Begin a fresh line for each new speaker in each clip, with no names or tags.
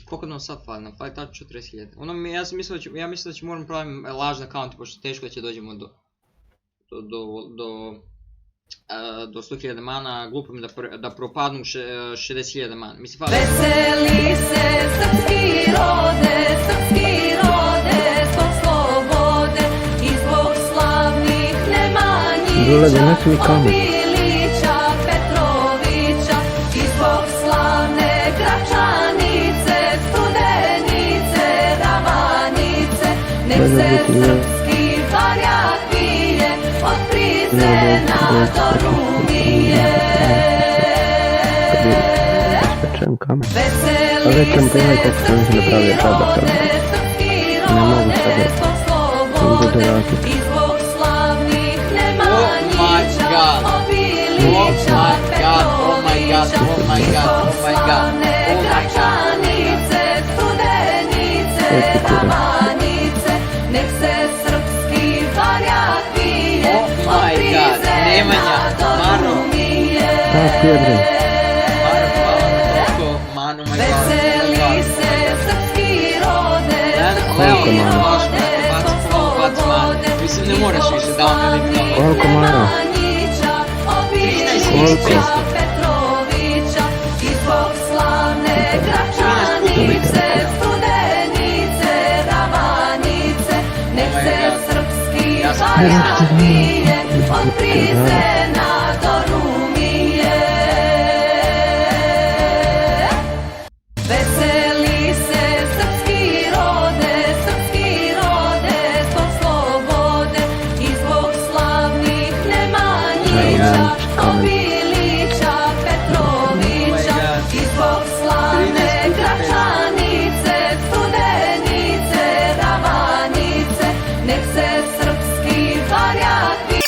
Koliko nam sad fali? Nam fali tačno 40.000. Ono, ja mislim da će moram praviti lažni account, pošto teško da će dođemo do 100.000 mana, glupo mi da propadnu 60.000 mana. Mislim, fali...
Veseli se srpski rode, zbog slobode i zbog slavnih Nemanjića, Obilića, Petrovića i zbog slavne Gračanice, Studenice, Ravanice. Nek se srpski barjak vije od Prizrena do Rumije. Veseli se srpski rode, zbog slobode i zbog slavnih Nemanjića, Obilića, Petrovića i zbog slavne Gračanice, Studenice, Ravanice. Nek se srpski barjak vije od Prizrena do Rumije. Veseli se srpski rode, zbog slobode
Mislim, ne moraš više da vam velik tamo.
Koliko Mara? Obilića, Petrovića i zbog slavne Gračanice, Studenice, Ravanice. Nek se srpski barjak vije od Prizrena do Rumije. Veseli se srpski rode, zbog slobode i zbog slavnih Nemanjića, Obilića, Petrovića i zbog slavne Gračanice, Studenice, Ravanice. Nek se srpski barjak vije.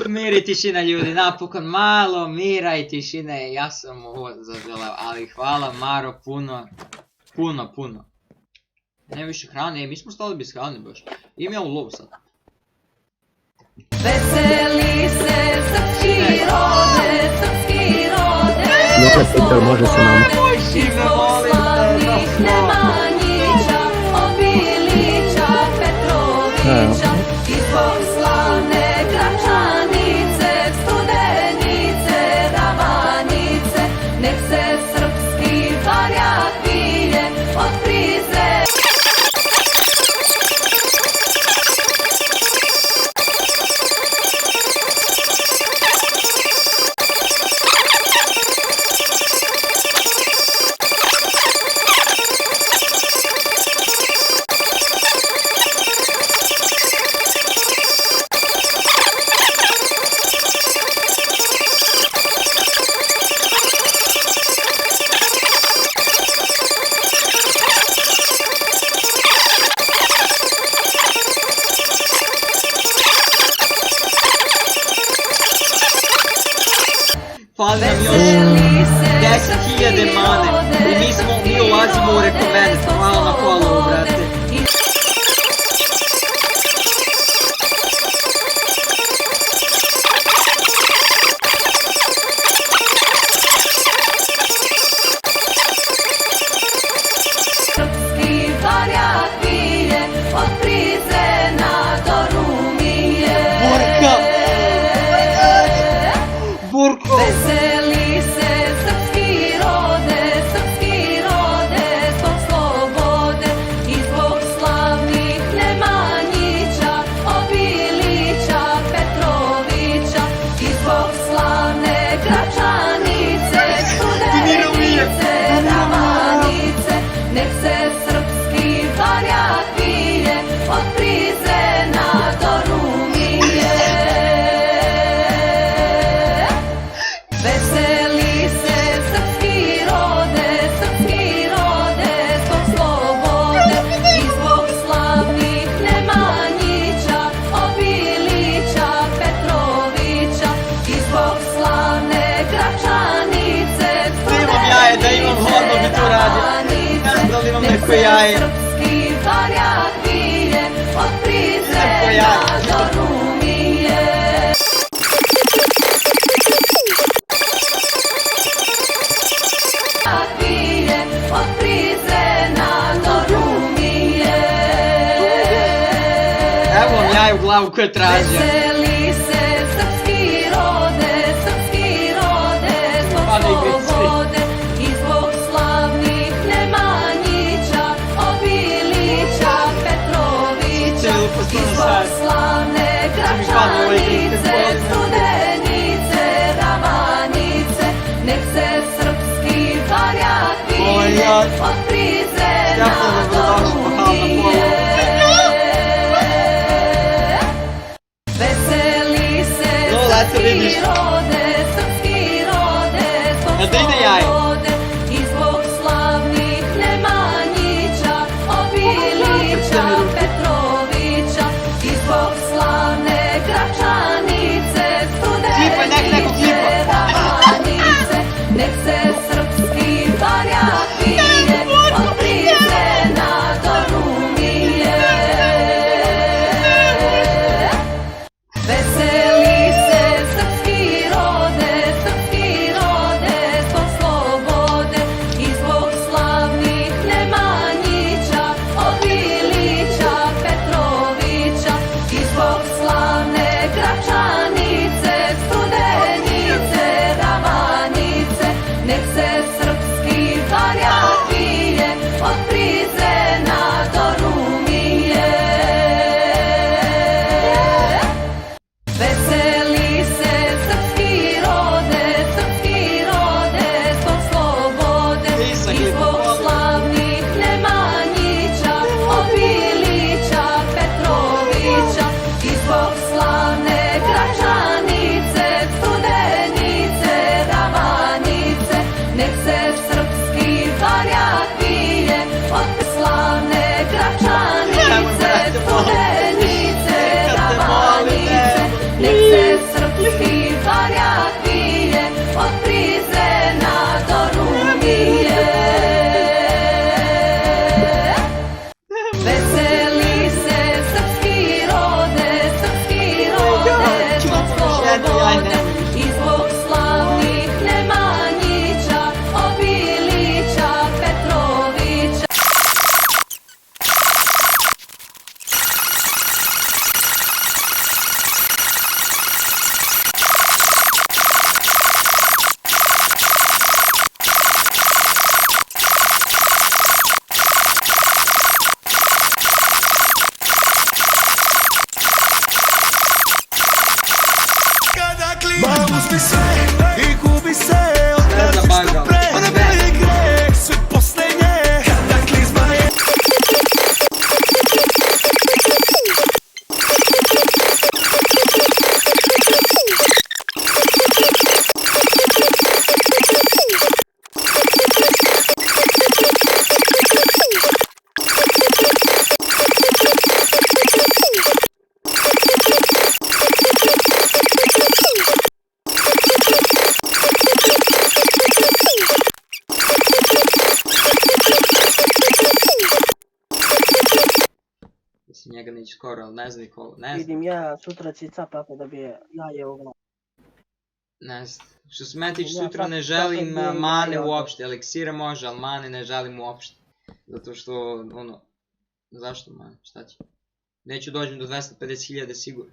Mir i tišina ljudi, napokon malo mira i tišine, ja sam ovo zaželeo, ali hvala Maro puno. Ne više hrane, mi smo stali bez hrane baš, imam ja u lovu sad.
Veseli se srpski rode,
može se nam.
i zbog slavnih Nemanjića, Obilića, Petrovića i zbog slavne Gračanice, Studenice, Ravanice. Nek se srpski barjak vije od Prizrena.
fali nam još
Veseli se
10.000 mane i mi ulazimo u rekomend. Hvala na follow, brate.
Srpski varjak pije od Prizrena do Rumije.
Burko!
Veseli se srpski rode, zbog slobode i zbog slavnih Nemanjića, Obilića, Petrovića i zbog slavne Gračanice, Studenice, Ravanice. Nek se srpski varjak pije od Prizrena do Rumije. Veseli se srpski rode, zbog slobode i zbog slavnih Nemanjića, Obilića, Petrovića i zbog slavne Gračanice,
imam jaje, da imam hodno bi to radio. Ne znam da li imam neko jaje.
Srpski varjak pije od Prizrena do Rumije. Pije od Prizrena do Rumije.
Evo vam jaje u glavu koje tražio.
Veseli se srpski rode, zbog slobode i zbog slavnih Nemanjića, Obilića, Petrovića i zbog slavne Gračanice, Studenice, Ravanice. Nek se srpski varjak pije od Prizrena do Rumije. Veseli se srpski rode, zbog slobode i zbog slavnih Nemanjića, Obilića, Petrovića i zbog slavne Gračanice, Studenice, Ravanice. Nek se srpski varjak pije od Prizrena do Rumije. Veseli se srpski rode, zbog slobode i zbog slavnih Nemanjića, Obilića, Petrovića i zbog slavne Gračanice, Studenice, Ravanice. Nek se srpski varjak pije od Prizrena do Rumije. Veseli se srpski rode, zbog slobode i zbog slavnih Nemanjića, Obilića, Petrovića i zbog slavne Gračanice, Studenice, Ravanice. Nek se srpski varjak pije od slavne Gračanice, Studenice, Ravanice. Nek se srpski varjak pije od Prizrena do Rumije. Veseli se srpski rode, zbog slobode i zbog slavnih Nemanjića, Obilića, Petrovića.
Uzmi sve i gubi se, odlaziš na pre, ne greh, sve poslednje, kataklizma je.
skoro, ali ne znam koliko, ne znam.
Vidim ja, sutra će Capa da dobije jaje u glavu.
Ne znam. Što se mene tiče,
Ja
sutra
sad-
ne
sad
želim
bi ja
mane
jaje
uopšte. Eliksire može, ali mane ne želim uopšte. Zato što, ono... Zašto mane? Šta će? Neću dođem do 250.000 sigurno.